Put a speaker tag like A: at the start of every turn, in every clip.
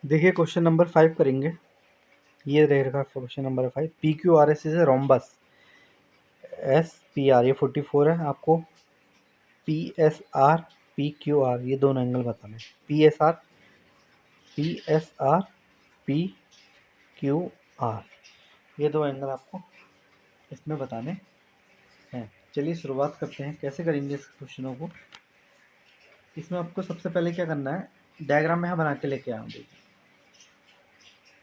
A: देखिए question number 5 करेंगे। ये रहेगा question number 5। P Q R S is rhombus. S P R ये 44 है। आपको P S R P Q R ये दोनों एंगल बताने। P S R P Q R ये दो एंगल आपको इसमें बताने हैं। चलिए शुरुआत करते हैं। कैसे करेंगे इस क्वेश्चनों को। इसमें आपको सबसे पहले क्या करना है, डायग्राम में यहाँ बना के लेके आऊँ। देखिए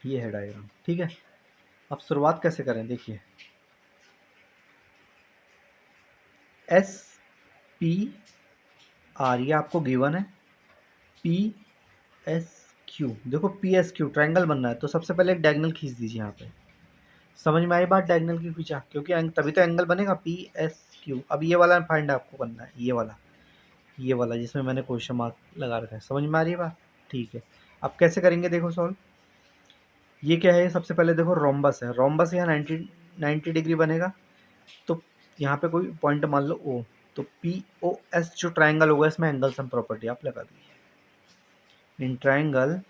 A: ये है डायग्राम, ठीक है। अब शुरुआत कैसे करें, देखिए एस पी आर ये आपको गिवन है। पी एस क्यू, देखो पी एस क्यू ट्रायंगल बनना है तो सबसे पहले एक डायगोनल खींच दीजिए। यहाँ पे समझ में आई बात, डायगोनल की खींचा क्योंकि तभी तो एंगल बनेगा पी एस क्यू। अब ये वाला फाइंड आपको करना है, ये वाला जिसमें मैंने क्वेश्चन मार्क लगा रखा है। समझ में आ रही है बात, ठीक है। अब कैसे करेंगे, देखो सॉल्व। ये क्या है, सबसे पहले देखो रोम्बस है। रोम्बस यहाँ 90 डिग्री बनेगा। तो यहाँ पे कोई पॉइंट मान लो ओ, तो पी ओ एस जो ट्राइंगल होगा इसमें एंगल सम प्रॉपर्टी आप लगा दीजिए। In triangle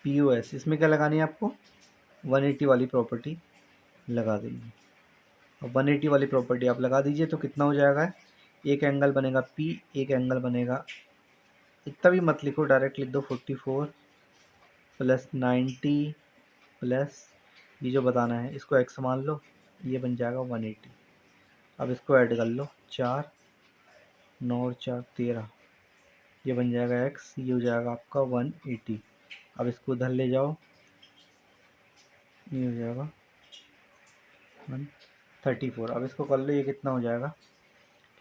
A: P O S इसमें क्या लगानी है आपको, 180 वाली प्रॉपर्टी लगा देंगे। अब 180 वाली प्रॉपर्टी आप लगा दीजिए तो कितना हो जाएगा, एक एंगल बनेगा पी, एक एंगल बनेगा, इतना भी मत लिखो, डायरेक्ट लिख दो 44 प्लस 90 प्लस ये जो बताना है इसको एक्स मान लो, ये बन जाएगा 180। अब इसको ऐड कर लो, 4 9 और 4 13, ये बन जाएगा एक्स, ये हो जाएगा आपका 180। अब इसको उधर ले जाओ, ये हो जाएगा 134। अब इसको कर लो, ये कितना हो जाएगा,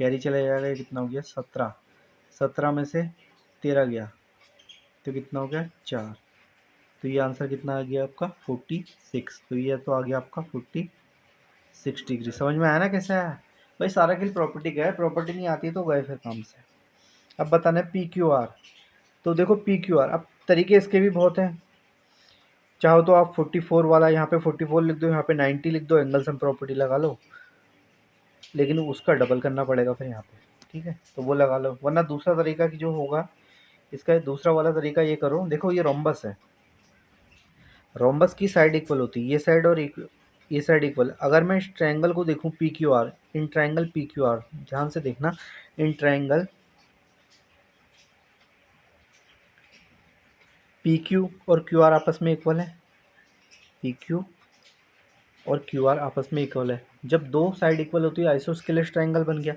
A: कैरी चला जाएगा, ये कितना हो गया 17। 17 में से 13 गया तो कितना हो गया 4। तो ये आंसर कितना आ गया आपका 46। तो ये तो आ गया आपका 46 डिग्री। समझ में आया ना कैसे आया भाई। सारा खेल प्रॉपर्टी का है, प्रॉपर्टी नहीं आती तो गए फिर काम से। अब बताना है पी क्यू आर। तो देखो पी क्यू आर, अब तरीके इसके भी बहुत हैं। चाहो तो आप 44 वाला यहाँ पे 44 लिख दो, यहाँ पे 90 लिख दो, एंगल सम प्रॉपर्टी लगा लो, लेकिन उसका डबल करना पड़ेगा फिर यहाँ पे, ठीक है। तो वो लगा लो, वरना दूसरा तरीका की जो होगा इसका, दूसरा वाला तरीका ये करो। देखो ये रोम्बस है, रोम्बस की साइड इक्वल होती है, ये साइड और ये साइड इक्वल। अगर मैं इस ट्रायंगल को देखूं P Q R, in triangle P Q R, ध्यान से देखना, इन ट्रायंगल पी क्यू और क्यू आर आपस में इक्वल है। पी क्यू और क्यू आर आपस में इक्वल है। जब दो साइड इक्वल होती है आइसोस्केलेस ट्रायंगल बन गया।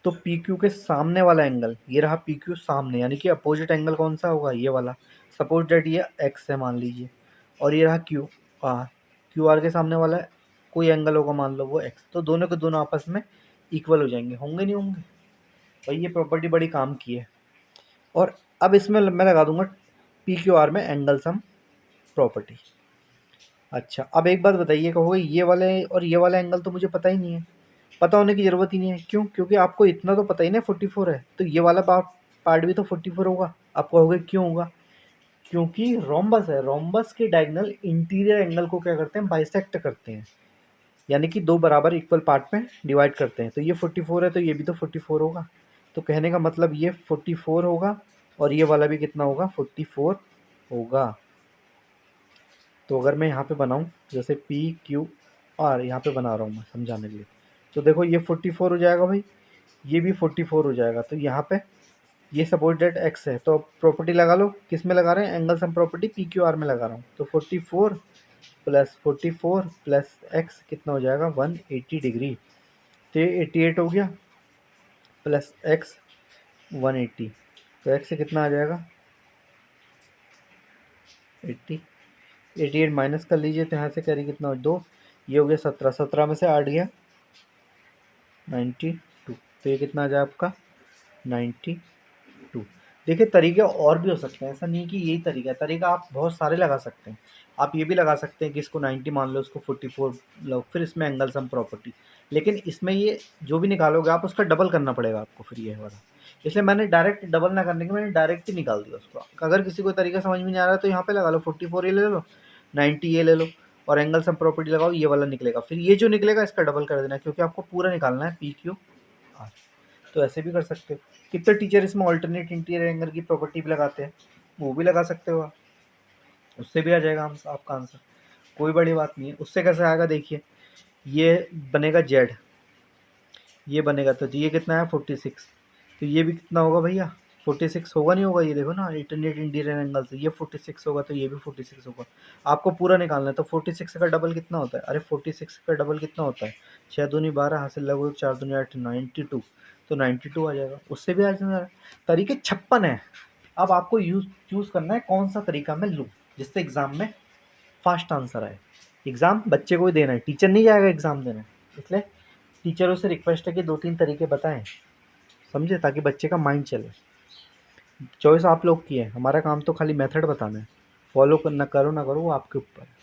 A: तो पी क्यू के सामने वाला एंगल, ये रहा पी क्यू सामने, यानी कि अपोजिट एंगल कौन सा होगा, ये वाला। सपोज डेट ये एक्स है मान लीजिए, और ये रहा क्यू आर के सामने वाला कोई एंगल होगा, मान लो वो एक्स। तो दोनों के दोनों आपस में इक्वल हो जाएंगे, होंगे नहीं होंगे भाई। ये प्रॉपर्टी बड़ी काम की है। और अब इसमें मैं लगा दूंगा पी क्यू आर में एंगल सम प्रॉपर्टी। अच्छा अब एक बात बताइए, कहोगे ये वाले और ये वाला एंगल तो मुझे पता ही नहीं है। पता होने की ज़रूरत ही नहीं है, क्यों, क्योंकि आपको इतना तो पता ही ना 44 है, तो ये वाला पार्ट भी तो 44 होगा। आप कहोगे क्यों होगा, क्योंकि रोम्बस है, रोम्बस के डायगोनल इंटीरियर एंगल को क्या करते हैं, बाइसेक्ट करते हैं, यानी कि दो बराबर इक्वल पार्ट में डिवाइड करते हैं। तो ये 44 है तो ये भी तो 44 होगा। तो कहने का मतलब ये 44 होगा और ये वाला भी कितना होगा, 44 होगा। तो अगर मैं यहाँ पे बनाऊँ, जैसे पी क्यू आर यहाँ पे बना रहा हूँ मैं समझाने के लिए, तो देखो ये 44 हो जाएगा भाई, ये भी 44 हो जाएगा। तो यहाँ पे ये सपोज डेट एक्स है, तो प्रॉपर्टी लगा लो, किस में लगा रहे हैं, angle sum property P Q R में लगा रहा हूँ। तो 44 प्लस 44 प्लस एक्स कितना हो जाएगा 180 डिग्री। तो ये 88 हो गया, प्लस एक्स 180। तो एक्स से कितना आ जाएगा 80, 88 माइनस कर लीजिए, तो यहाँ से करिए कितना हो 2, ये हो गया 17, 17 में से 8 गया 92। तो ये कितना आ जाए आपका 92। देखिए तरीके और भी हो सकते हैं, ऐसा नहीं कि यही तरीका है, तरीका आप बहुत सारे लगा सकते हैं। आप ये भी लगा सकते हैं कि इसको 90 मान लो, इसको 44 लो, फिर इसमें एंगल सम प्रॉपर्टी। लेकिन इसमें ये जो भी निकालोगे आप उसका डबल करना पड़ेगा आपको फिर ये वाला। इसलिए मैंने डायरेक्ट डबल ना करने के मैंने डायरेक्ट ही निकाल दिया उसको। अगर किसी को तरीका समझ में नहीं आ रहा है तो यहाँ पे लगा लो 44 ये ले लो, 90 ये ले लो, और एंगल सम प्रॉपर्टी लगाओ, ये वाला निकलेगा। फिर ये जो निकलेगा इसका डबल कर देना, क्योंकि आपको पूरा निकालना है पी क्यू आर। तो ऐसे भी कर सकते हो। कितने टीचर इसमें ऑल्टरनेट इंटीरियर एंगल की प्रॉपर्टी भी लगाते हैं, वो भी लगा सकते हो आप, उससे भी आ जाएगा आपका आंसर, कोई बड़ी बात नहीं है। उससे कैसे आएगा देखिए, ये बनेगा जेड, ये बनेगा तो ये कितना है 46, तो ये भी कितना होगा भैया 46 होगा, नहीं होगा, ये देखो ना अल्टरनेट इंटीरियर एंगल से ये 46 होगा तो ये भी 46 होगा। आपको पूरा निकालना है तो 46 का डबल कितना होता है, अरे 46 का डबल कितना होता है, 6 दूनी 12 हासिल लगभग 4 दूनी 8 92, तो 92 आ जाएगा, उससे भी आ जाएगा। तरीके 56 है। अब आपको चूज़ करना है कौन सा तरीका मैं लूँ जिससे एग्ज़ाम में फास्ट आंसर आए। एग्ज़ाम बच्चे को ही देना है, टीचर नहीं जाएगा एग्ज़ाम देने, इसलिए टीचरों से रिक्वेस्ट है कि 2-3 तरीके बताएं, समझे, ताकि बच्चे का माइंड चले। चॉइस आप लोग की है, हमारा काम तो खाली मेथड बताना है, फॉलो करना करो ना करो वो आपके ऊपर है।